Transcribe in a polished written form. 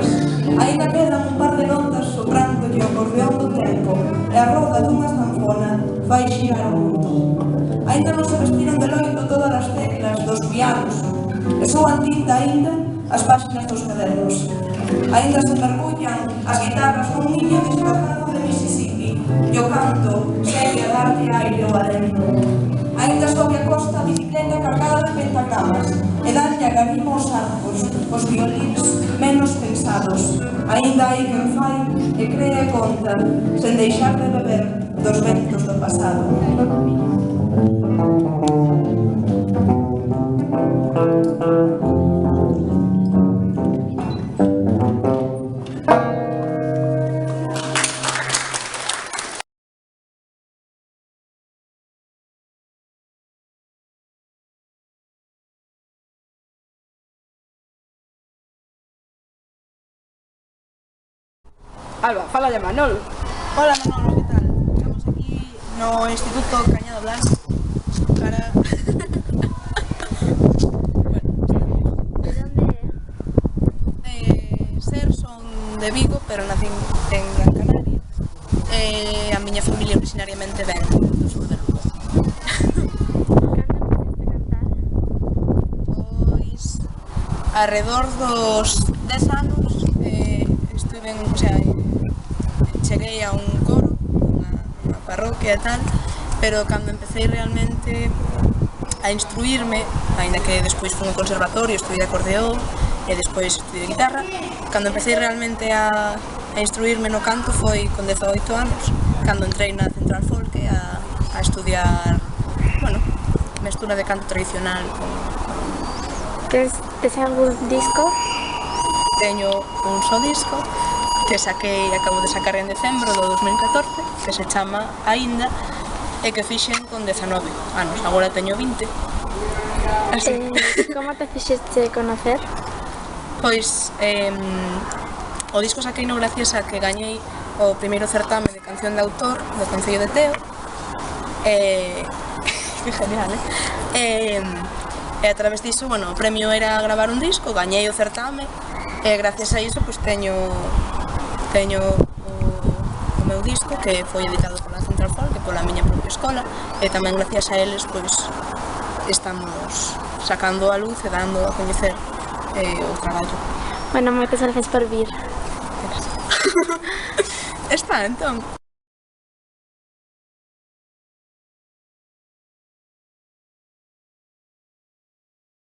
lágrimas. Ainda quedan un par de notas soprando o acordeón do tempo e a roda dunha zanfona fai xirar o mundo. Ainda non se vestiron de loito todas as teclas dos pianos e soan tinta ainda as páxinas dos cadernos. Ainda se mergullan as guitarras nun niño disfrazado de Mississippi e o canto segue a darlle aire ao alento. Ainda sobe a costa a bicicleta cargada de pentacamas e darlle a garima aos arcos, os violíns menos pensados. Ainda hai quen fai e crea e conta sen deixar de beber dos ventos do pasado. Alba, fala de Manolo. Hola Manolo, que tal? Estamos aquí no Instituto Cañado Blanco para... Ser son de Vigo, pero nací en Gran Canaria. A miña familia originariamente ven do sur de Lugo. Pois, alrededor dos 10 anos estuve en, cheguei a un coro, unha parroquia e tal, pero cando empecé realmente a instruirme, aínda que despois fui ao conservatorio, estudei acordeón e despois estudei guitarra, cando empecé realmente a instruirme no canto foi con 18 anos, cando entrei na Central Folk a estudiar, mestura de canto tradicional con... Tes algún disco? Teño un só disco que acabo de sacar en decembro do 2014, que se chama Ainda, e que fixen con 19 anos, agora teño 20. Así. Como te fixeste conocer? Pois, o disco saquei no gracias a que gañei o primeiro certame de canción de autor do Concello de Teo. Que genial, e a través diso, o premio era gravar un disco, gañei o certame, e gracias a iso, pois teño o meu disco que foi editado pola Central Folk e pola miña propia escola, e tamén gracias a eles pois estamos sacando a luz e dando a coñecer o traballo. Bueno, moitas gracias por vir. Está, entón.